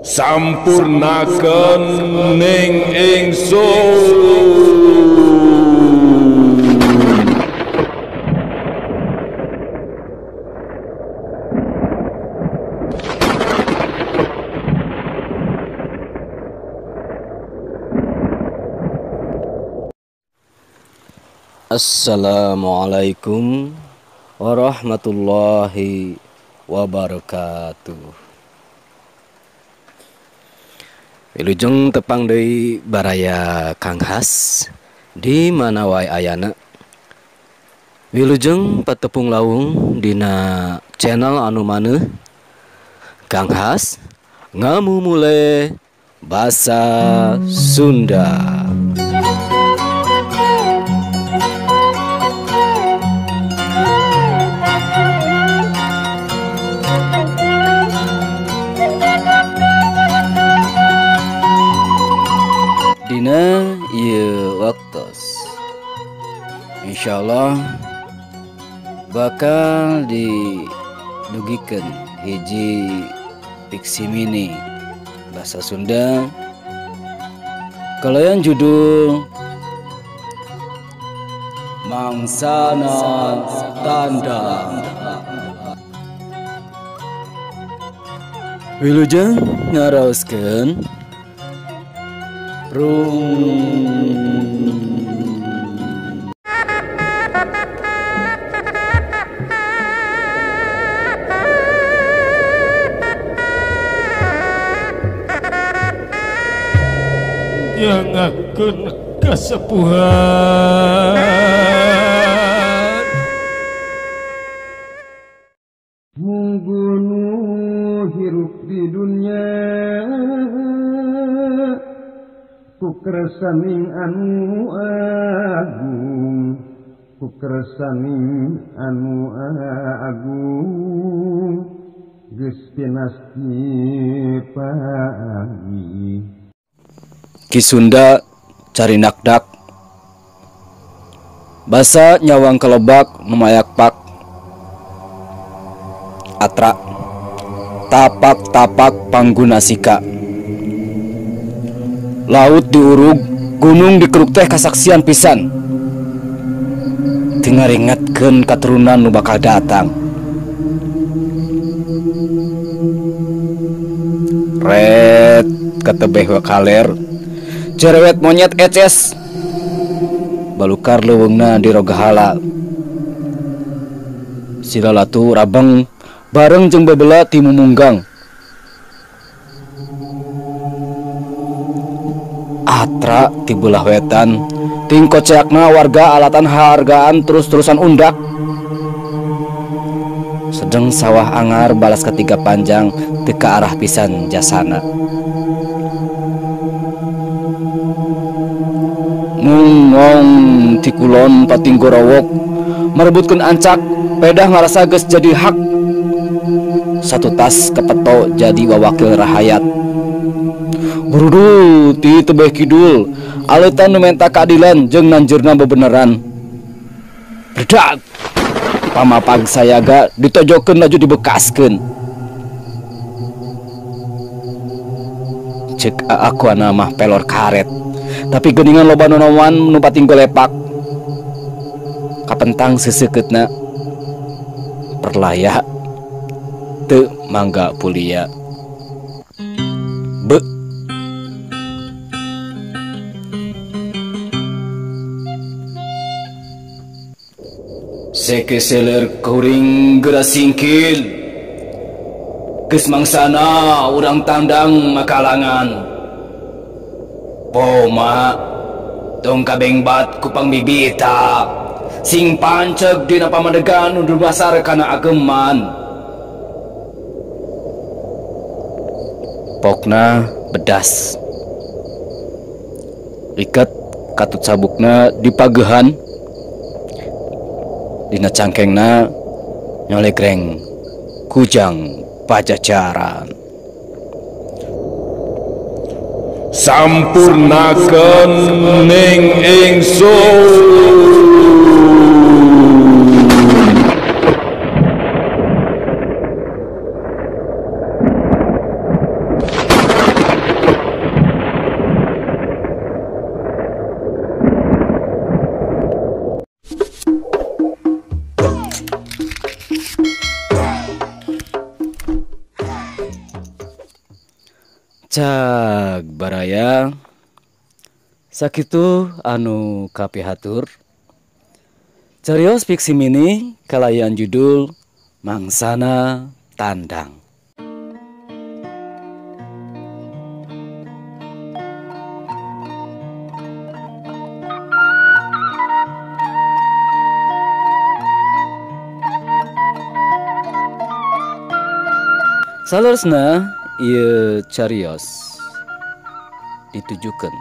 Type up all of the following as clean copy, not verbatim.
sampurnaken ning ingsun. Assalamualaikum warahmatullahi wabarakatuh. Wilujeng tepang deui baraya Kang Has di mana wae ayana. Wilujeng patepung lawung dina channel anu maneuh Kang Has ngamumule basa Sunda. Dina ieu waktos insyaallah bakal didugikeun hiji fiksi mini bahasa Sunda kalayan judul Mangsana Tanda. Wilujeng ngaraoskeun Nyangakeun kasepuhan Munggunu hirup di dunia Kukersaning anu agung Kukersaning anu agung Geus pinasti pagi Ki Sunda carinakdak basa nyawang kelebak memayak pak atra tapak-tapak pangguna sika laut diurug gunung dikeruk teh kasaksian pisan teu ngaringetkeun katurunan nu bakal datang ret katebeh kaler cerewet monyet eces balukar leuweungna di rogahala silalatu rabeng bareng jeung babela ti mumunggang atra ti beulah wetan ting koceakna warga alatan hargaan terus-terusan undak sedeng sawah angar balas ketiga panjang teu ka arah pisan jasana ngong ti kulon pating gorowok merebutkeun ancak pedah ngarasa geus jadi hak satu tas kepeto jadi wawakil rahayat burudu ti tebeh kidul aleutan nu menta keadilan jeung nanjeurna bebeneran bedak pamapag sayaga ditojokeun laju dibekaskeun cek aku mah pelor karet tapi geuningan loba nonoman nu pating golepak kapentang seuseuketna perlaya teu mangga pulia be sekeseler kuring geura singkil geus mangsana urang tandang makalangan Poma tong kabengbat ku pangbibita sing panceg dina pamadegan nu dasar kana ageman pokna bedas iket katut sabukna dipageuhan dina cangkengna nyolegreng kujang pajajaran sampurnaken ning ingsun. Cag baraya sakitu anu kapihatur carios fiksi mini kalayan judul Mangsana Tandang. Saleresna ieu carios ditujukeun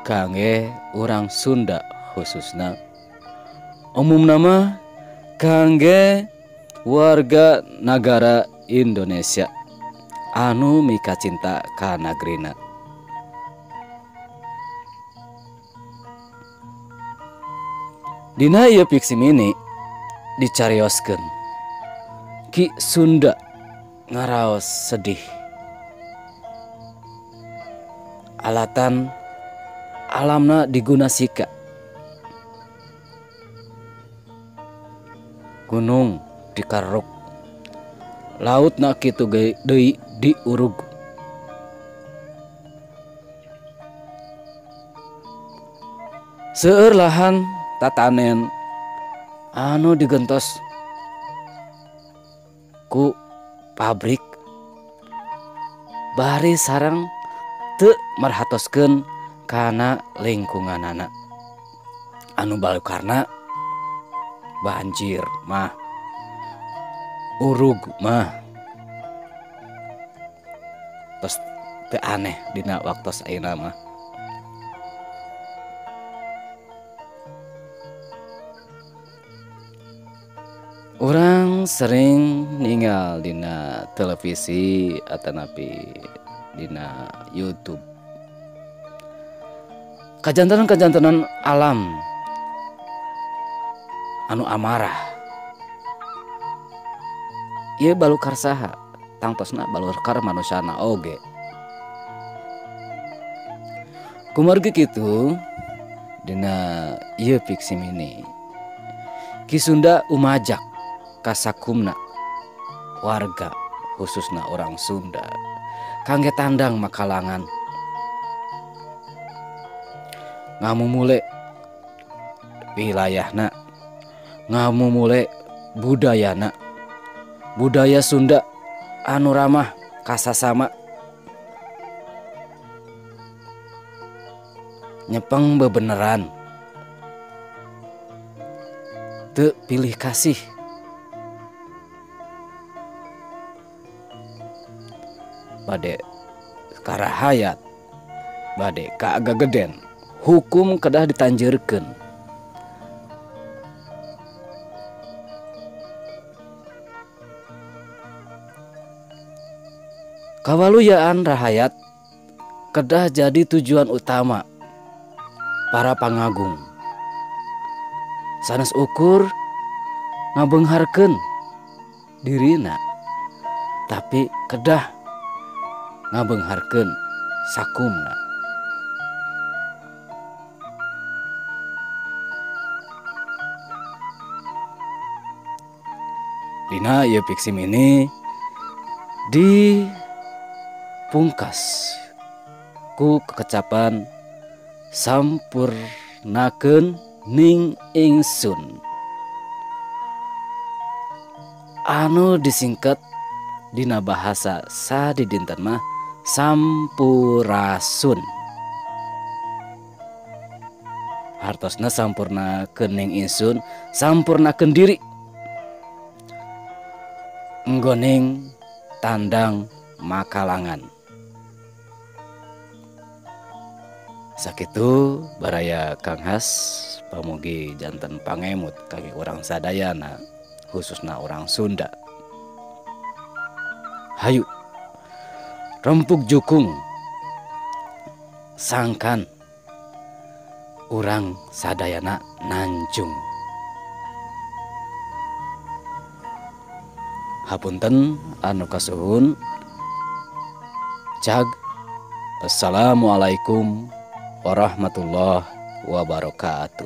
kangge urang Sunda khususna umumna mah kangge warga negara Indonesia anu mika cinta ka nagrina. Dina ieu fiksi mini dicarioskeun Ki Sunda ngaraos sedih. Alatan alamna digunasika. Gunung dikaruk. Lautna kitu deui diurug. Seueur lahan tatanen anu digentos ku pabrik bari sareng teu marhatoskeun kana lingkunganana anu balukarna banjir mah urug mah tos teu aneh dina waktos ayeuna mah. Orang sering ninggal dina televisi atanapi dina YouTube kajantenan alam anu amarah. Ieu balukar saha? Tangtosna balukar manusiana oge. Kumargi kitu dina ieu fiksi mini Ki Sunda umajak kasakumna warga khususna orang Sunda kangge tandang makalangan ngamumule wilayahna, ngamumule budayana, budaya Sunda anu ramah kasasama, nyepeng bebeneran, teu pilih kasih. Bade karahayat, bade kaagageden, hukum kedah ditanjurkeun. Kawaluyaan rahayat kedah jadi tujuan utama para pangagung. Sanes ukur ngabeungharkeun dirina, tapi kedah ngabeungharkeun sakumna. Dina ieu fiksi mini dipungkas ku kekecapan sampurnakeun ning ingsun anu disingkat dina bahasa sadidinten mah sampurasun. Hartosna sampurnakeun ning ingsun, sampurnakeun diri nggoning tandang makalangan. Sakitu baraya Kang Has pamugi janten pangemut kangge urang sadayana khususna urang Sunda. Hayu rempuk jukung sangkan urang sadayana nanjung. Hapunten anu kasuhun. Cag. Assalamualaikum warahmatullahi wabarakatuh.